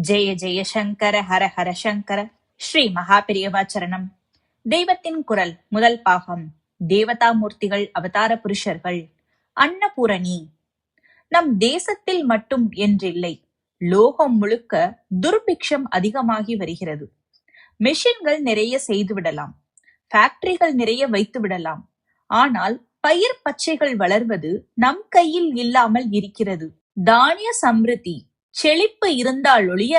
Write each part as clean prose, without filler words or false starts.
ஜெய ஜெய சங்கர ஹர ஹர சங்கர. ஸ்ரீ மகாபெரியவாச்சரணம். தெய்வத்தின் குரல் முதல் பாகம். தேவதாமூர்த்திகள் அவதார புருஷர்கள். அன்னபூரணி. நம் தேசத்தில் மட்டும் என்றில்லை, லோகம் முழுக்க துர்பிக்ஷம் அதிகமாகி வருகிறது. மெஷின்கள் நிறைய செய்து விடலாம், ஃபேக்டரிகள் நிறைய வைத்து விடலாம். ஆனால் பயிர் பச்சைகள் வளர்வது நம் கையில் இல்லாமல் இருக்கிறது. தானிய சம்ருத்தி, செழிப்பு இருந்தால் ஒழிய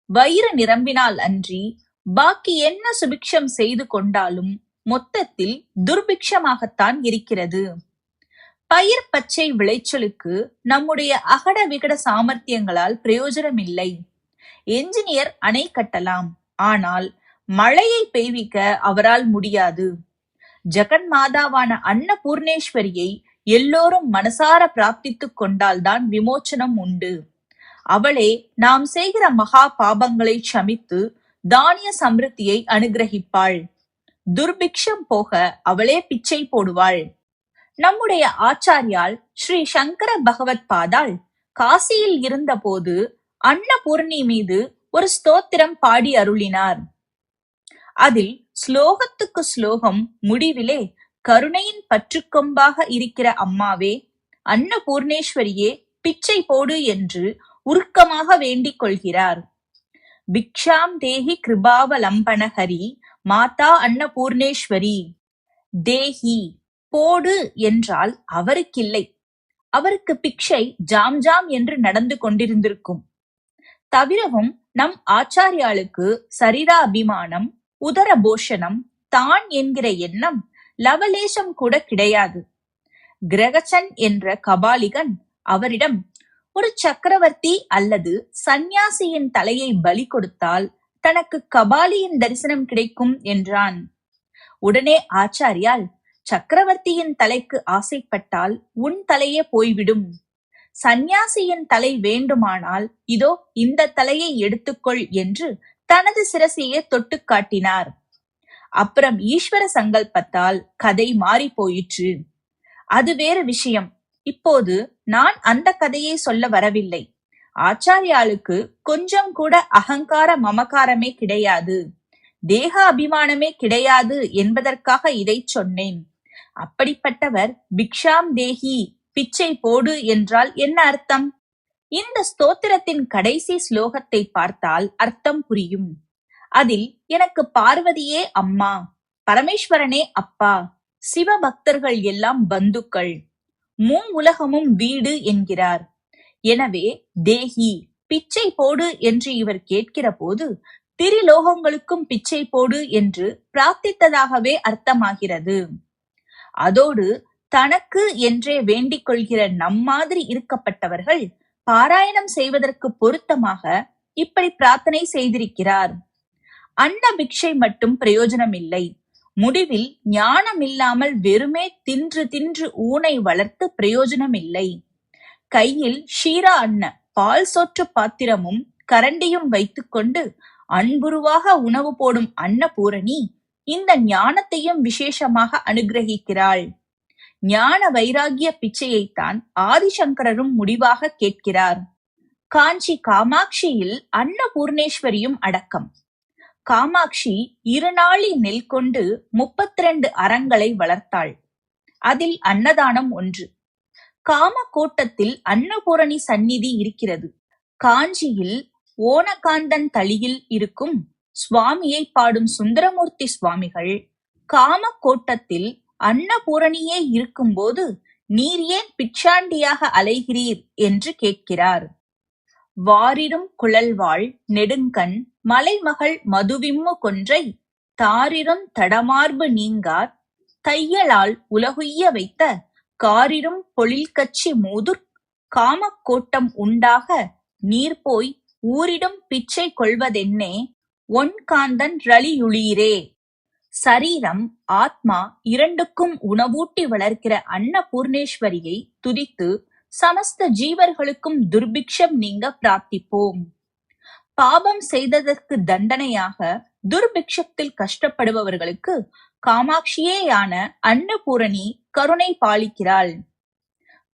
வயிறு நிரம்பினால் அன்றி பாக்கி என்ன சுபிக்ஷம் செய்து கொண்டாலும் மொத்தத்தில் துர்பிக்ஷமாகத்தான் இருக்கிறது. பயிர் பச்சை விளைச்சலுக்கு நம்முடைய அகட விகட சாமர்த்தியங்களால் பிரயோஜனமில்லை. என்ஜினியர் அணை கட்டலாம், ஆனால் மழையை பெய்விக்க அவரால் முடியாது. ஜெகன் மாதாவான அன்னபூர்ணேஸ்வரியை எல்லோரும் மனசார பிரார்த்தித்துக் கொண்டால்தான் விமோச்சனம் உண்டு. அவளே நாம் செய்கிற மகா பாபங்களை சமித்து தானிய சம்ருத்தியை அனுகிரகிப்பாள். துர்பிக்ஷம் போக அவளே பிச்சை போடுவாள். நம்முடைய ஆச்சாரியால் ஸ்ரீ சங்கர பகவத் பாதாள் காசியில் இருந்த போது அன்னபூர்ணி மீது ஒரு ஸ்தோத்திரம் பாடி அருளினார். அதில் ஸ்லோகத்துக்கு ஸ்லோகம் முடிவிலே கருணையின் பற்றுக்கொம்பாக இருக்கிற அம்மாவே, அன்னபூர்ணேஸ்வரியே பிச்சை போடு என்று உருக்கமாக வேண்டிக் கொள்கிறார். பிக்ஷாம் தேஹி கிருபாவலம்பனஹரி மாதா அன்னபூர்ணேஸ்வரி. தேஹி, போடு என்றால் அவருக்கில்லை, அவருக்கு பிக்ஷை ஜாம் ஜாம் என்று நடந்து கொண்டிருந்திருக்கும். தவிரவும் நம் ஆச்சாரியாளுக்கு சரீராபிமானம், உதர போஷணம், தான் என்கிற எண்ணம் லவலேசம் கூட கிடையாது. கிரகச்சன் என்ற கபாலிகன் அவரிடம் ஒரு சக்கரவர்த்தி அல்லது சந்நியாசியின் தலையை பலி கொடுத்தால் தனக்கு கபாலியின் தரிசனம் கிடைக்கும் என்றான். உடனே ஆச்சாரியால், சக்கரவர்த்தியின் தலைக்கு ஆசைப்பட்டால் உன் தலையே போய்விடும். சந்நியாசியின் தலை வேண்டுமானால் இதோ இந்த தலையை எடுத்துக்கொள் என்று தனது சிரசையே தொட்டு காட்டினார். அப்புறம் ஈஸ்வர சங்கல்பத்தால் கதை மாறி போயிற்று. அது வேறு விஷயம். இப்போது நான் அந்த கதையை சொல்ல வரவில்லை. ஆச்சாரியாளுக்கு கொஞ்சம் கூட அகங்கார மமகாரமே கிடையாது, தேக அபிமானமே கிடையாது என்பதற்காக இதை சொன்னேன். அப்படிப்பட்டவர் பிக்ஷாம் தேஹி, பிச்சை போடு என்றால் என்ன அர்த்தம்? இந்த ஸ்தோத்திரத்தின் கடைசி ஸ்லோகத்தை பார்த்தால் அர்த்தம் புரியும். அதில் எனக்கு பார்வதியே அம்மா, பரமேஸ்வரனே அப்பா, சிவ பக்தர்கள் எல்லாம் பந்துக்கள், உலகமும் வீடு என்கிறார். எனவே தேஹி, பிச்சை போடு என்று இவர் கேட்கிற போது திரிலோகங்களுக்கும் பிச்சை போடு என்று பிரார்த்தித்ததாகவே அர்த்தமாகிறது. அதோடு தனக்கு என்றே வேண்டிக் கொள்கிற நம்மாதிரி இருக்கப்பட்டவர்கள் பாராயணம் செய்வதற்கு பொருத்தமாக இப்படி பிரார்த்தனை செய்திருக்கிறார். அன்ன பிக்ஷை மட்டும் பிரயோஜனம் இல்லை. முடிவில் ஞானம் இல்லாமல் வெறுமே தின்று தின்று ஊனை வளர்த்து பிரயோஜனம் இல்லை. கையில் ஷீரா அன்ன, பால் சோற்று பாத்திரமும் கரண்டியும் வைத்துக்கொண்டு அன்புருவாக உணவு போடும் அன்னபூரணி இந்த ஞானத்தையும் விசேஷமாக அனுகிரகிக்கிறாள். ஞான வைராகிய பிச்சையைத்தான் ஆதிசங்கரரும் முடிவாக கேட்கிறார். காஞ்சி காமாட்சியில் அன்னபூர்ணேஸ்வரியும் அடக்கம். காமாட்சி இருநாளி நெல் கொண்டு 32 அறங்களை வளர்த்தாள். அதில் அன்னதானம் ஒன்று. காமகோட்டத்தில் அன்னபூரணி சந்நிதி இருக்கிறது. காஞ்சியில் ஓணகாந்தன் தளியில் இருக்கும் சுவாமியை பாடும் சுந்தரமூர்த்தி சுவாமிகள் காமகோட்டத்தில் அன்னபூரணியே இருக்கும்போது நீர் ஏன் பிச்சாண்டியாக அலைகிறீர் என்று கேட்கிறார். வாரிரும் குழல்வாள் நெடுங்கண் மலைமகள் மதுவிம்மு கொன்றை தாரிரும் தடமார்பு நீங்கார் தையலால் உலகுய்ய வைத்த காரிரும் பொழில்கச்சி மூதுர் காமக்கோட்டம் உண்டாக நீர்போய் ஊரிடும் பிச்சை கொள்வதென்னே ஒன்காந்தன் ரளியுளீரே. சரீரம் ஆத்மா இரண்டுக்கும் உணவூட்டி வளர்க்கிற அன்னபூர்ணேஸ்வரியை துதித்து சமஸ்த ஜீவர்களுக்கும் துர்பிக்ஷம் நீங்க பிரார்த்திப்போம். பாபம் செய்ததற்கு தண்டனையாக துர்பிக்ஷத்தில் கஷ்டப்படுபவர்களுக்கு காமாட்சியேயான அன்னபூரணி கருணை பாலிக்கிறாள்.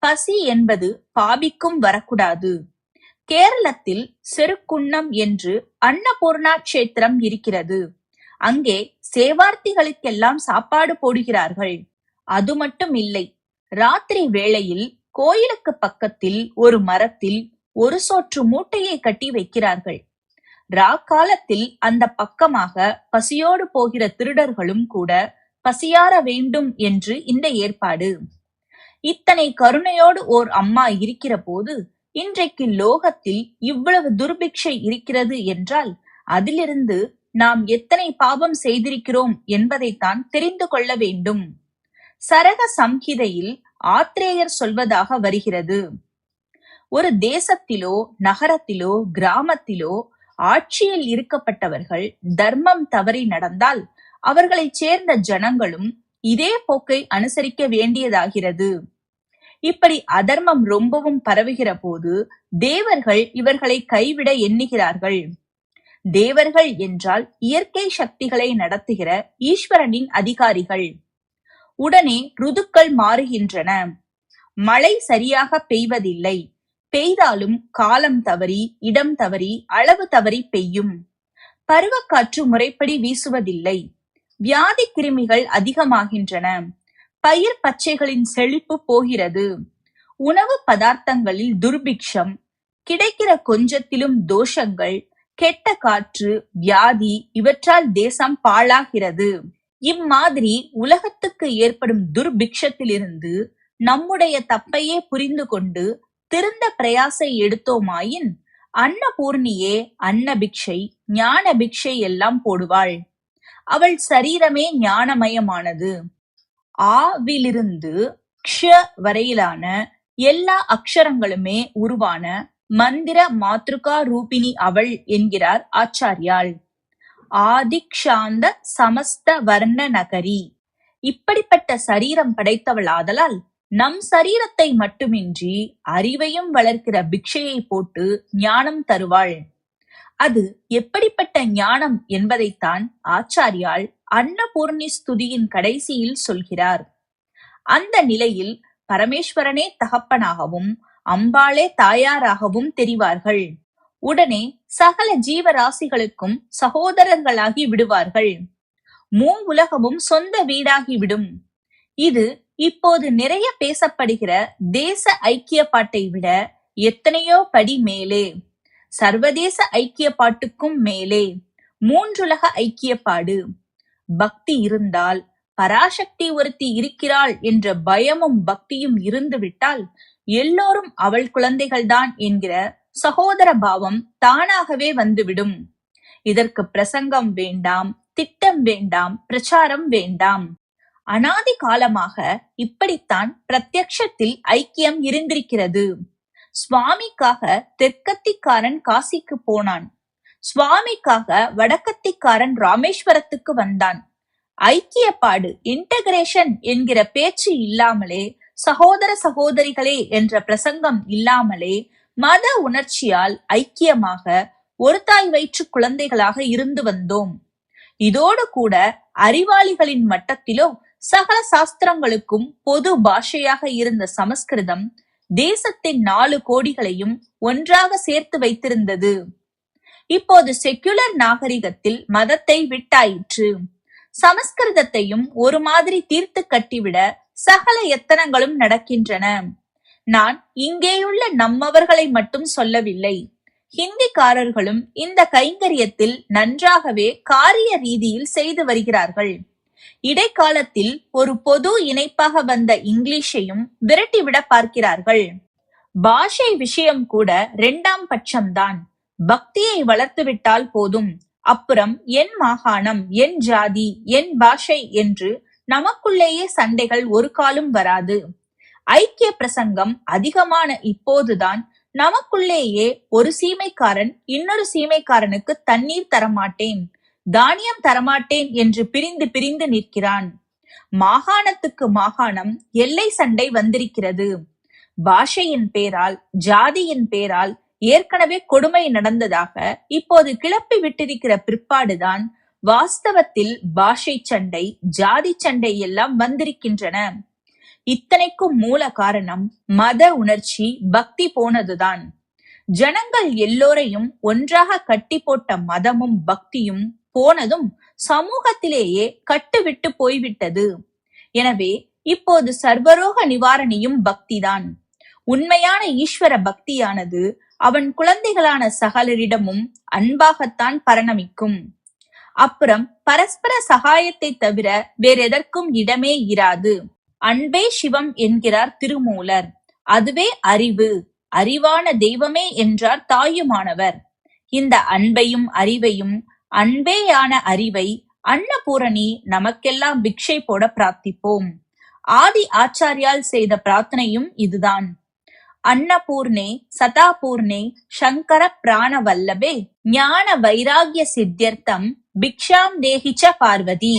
பசி என்பது பாபிக்கும் வரக்கூடாது. கேரளத்தில் செருக்குன்னம் என்று அன்னபூர்ணா கஷேத்திரம் இருக்கிறது. அங்கே சேவார்த்திகளுக்கெல்லாம் சாப்பாடு போடுகிறார்கள். அது மட்டும் இல்லை, ராத்திரி வேளையில் கோயிலுக்கு பக்கத்தில் ஒரு மரத்தில் ஒரு சோற்று மூட்டையை கட்டி வைக்கிறார்கள். ராக்காலத்தில் அந்த பக்கமாக பசியோடு போகிற திருடர்களும் கூட பசியார வேண்டும் என்று இந்த ஏற்பாடு. இத்தனை கருணையோடு ஓர் அம்மா இருக்கிற போது இன்றைக்கு லோகத்தில் இவ்வளவு துர்பிக்ஷை இருக்கிறது என்றால் அதிலிருந்து நாம் எத்தனை பாவம் செய்திருக்கிறோம் என்பதைத்தான் தெரிந்து கொள்ள வேண்டும். சரக சம்ஹிதையில் ஆத்ரேயர் சொல்வதாக வருகிறது, ஒரு தேசத்திலோ நகரத்திலோ கிராமத்திலோ ஆட்சியில் இருக்கப்பட்டவர்கள் தர்மம் தவறி நடந்தால் அவர்களைச் சேர்ந்த ஜனங்களும் இதே போக்கை அனுசரிக்க வேண்டியதாகிறது. இப்படி அதர்மம் ரொம்பவும் பரவுகிற போது தேவர்கள் இவர்களை கைவிட எண்ணுகிறார்கள். தேவர்கள் என்றால் இயற்கை சக்திகளை நடத்துகிற ஈஸ்வரனின் அதிகாரிகள். உடனே ருதுக்கள் மாறுகின்றன. மழை சரியாக பெய்வதில்லை. பெய்தாலும் காலம் தவறி, இடம் தவறி, அளவு தவறி பெய்யும். பருவக்காற்று முறைப்படி வீசுவதில்லை. வியாதி கிருமிகள் அதிகமாகின்றன. பயிர் பச்சைகளின் செழிப்பு போகிறது. உணவு பதார்த்தங்களில் துர்பிக்ஷம், கிடைக்கிற கொஞ்சத்திலும் தோஷங்கள், கெட்ட காற்று, வியாதி, இவற்றால் தேசம் பாழாகிறது. இம்மாதிரி உலகத்துக்கு ஏற்படும் துர்பிக்ஷத்திலிருந்து நம்முடைய தப்பையே புரிந்து கொண்டு திருந்த பிரயாசை எடுத்தோமாயின் அன்னபூர்ணியே அன்னபிக்ஷை, ஞான பிக்ஷை எல்லாம் போடுவாள். அவள் சரீரமே ஞானமயமானது. ஆவிலிருந்து க்ஷ வரையிலான எல்லா அக்ஷரங்களுமே உருவான மந்திர மாத்ருகா ரூபிணி அவள் என்கிறார் ஆச்சாரியாள். ஆதிக்ஷாந்த சமஸ்த வர்ண நகரி. இப்படிப்பட்ட சரீரம் படைத்தவளாதலால் நம் சரீரத்தை மட்டுமின்றி அறிவையும் வளர்க்கிற பிக்ஷையை போட்டு ஞானம் தருவாள். அது எப்படிப்பட்ட ஞானம் என்பதைத்தான் ஆச்சாரியால் அன்னபூர்ணி ஸ்துதியின் கடைசியில் சொல்கிறார். அந்த நிலையில் பரமேஸ்வரனே தகப்பனாகவும் அம்பாளே தாயாராகவும் தெரிவார்கள். உடனே சகல ஜீவராசிகளுக்கும் சகோதரர்களாகி விடுவார்கள். உலகமும் சொந்த வீடாகிவிடும். இது இப்போது நிறைய பேசப்படுகிற தேச ஐக்கியப்பாட்டை விட எத்தனையோ படி மேலே, சர்வதேச ஐக்கியப்பாட்டுக்கும் மேலே, மூன்றுலக ஐக்கியப்பாடு. பக்தி இருந்தால், பராசக்தி ஒருத்தி இருக்கிறாள் என்ற பயமும் பக்தியும் இருந்துவிட்டால் எல்லோரும் அவள் குழந்தைகள்தான் என்கிற சகோதர பாவம் தானாகவே வந்துவிடும். இதற்கு பிரசங்கம் வேண்டாம், திட்டம் வேண்டாம், பிரச்சாரம் வேண்டாம். அனாதி காலமாக இப்படித்தான் பிரத்யக்ஷத்தில் ஐக்கியம் இருந்திருக்கிறது. சுவாமிக்காக தெற்கத்திக்காரன் காசிக்கு போனான். சுவாமிக்காக வடக்கத்திக்காரன் ராமேஸ்வரத்துக்கு வந்தான். ஐக்கியப்பாடு, இன்டகிரேஷன் என்கிற பேச்சு இல்லாமலே, சகோதர சகோதரிகளே என்ற பிரசங்கம் இல்லாமலே மத உணர்ச்சியால் ஐக்கியமாக ஒரு தாய் வயிற்று குழந்தைகளாக இருந்து வந்தோம். இதோடு கூட அறிவாளிகளின் மட்டத்திலோ சகல சாஸ்திரங்களுக்கும் பொது பாஷையாக இருந்த சமஸ்கிருதம் தேசத்தின் 4 கோடிகளையும் ஒன்றாக சேர்த்து வைத்திருந்தது. இப்போது செக்குலர் நாகரிகத்தில் மதத்தை விட்டாயிற்று. சமஸ்கிருதத்தையும் ஒரு மாதிரி தீர்த்து கட்டிவிட சகல எத்தனங்களும் நடக்கின்றன. நான் இங்கேயுள்ள நம்மவர்களை மட்டும் சொல்லவில்லை. ஹிந்திக்காரர்களும் இந்த கைங்கரியத்தில் நன்றாகவே காரிய ரீதியில் செய்து வருகிறார்கள். இடைக்காலத்தில் ஒரு பொது இணைப்பாக வந்த இங்கிலீஷையும் விரட்டிவிட பார்க்கிறார்கள். பாஷை விஷயம் கூட 2ஆம் பட்சம்தான். பக்தியை வளர்த்துவிட்டால் போதும். அப்புறம் என் மாகாணம், என் ஜாதி, என் பாஷை என்று நமக்குள்ளேயே சண்டைகள் ஒரு காலும் வராது. ஐக்கிய பிரசங்கம் அதிகமான இப்போதுதான் நமக்குள்ளேயே ஒரு சீமைக்காரன் இன்னொரு சீமைக்காரனுக்கு தண்ணீர் தரமாட்டேன், தானியம் தரமாட்டேன் என்று பிரிந்து பிரிந்து நிற்கிறான். மாகாணத்துக்கு மாகாணம் எல்லை சண்டை வந்திருக்கிறது. பாஷையின் பேரால், ஜாதியின் பேரால் ஏற்கனவே கொடுமை நடந்ததாக இப்போது கிளப்பி விட்டிருக்கிற பிற்பாடுதான் வாஸ்தவத்தில் பாஷை சண்டை, ஜாதி சண்டை எல்லாம் வந்திருக்கின்றன. இத்தனைக்கும் மூல காரணம் மத உணர்ச்சி, பக்தி போனதுதான். ஜனங்கள் எல்லோரையும் ஒன்றாக கட்டி போட்ட மதமும் பக்தியும் போனதும் சமூகத்திலேயே கட்டுவிட்டு போய்விட்டது. எனவே இப்போது சர்வரோக நிவாரணியும் பக்திதான். உண்மையான ஈஸ்வர பக்தியானது அவன் குழந்தைகளான சகலரிடமும் அன்பாகத்தான் பரிணமிக்கும். அப்புறம் பரஸ்பர சகாயத்தை தவிர வேறெதற்கும் இடமே இராது. அன்பே சிவம் என்கிறார் திருமூலர். அதுவே அறிவு. அறிவான தெய்வமே என்றார் தாயுமானவர். இந்த அன்பையும் அறிவையும், அன்பேயான அறிவை அன்னபூரணி நமக்கெல்லாம் பிக்ஷை போட பிரார்த்திப்போம். ஆதி ஆச்சாரியால் செய்த பிரார்த்தனையும் இதுதான். அன்னபூர்ணே சதாபூர்ணே சங்கர பிராண வல்லபே ஞான வைராகிய சித்தியர்த்தம் பிக்ஷாம் தேஹிச்ச பார்வதி.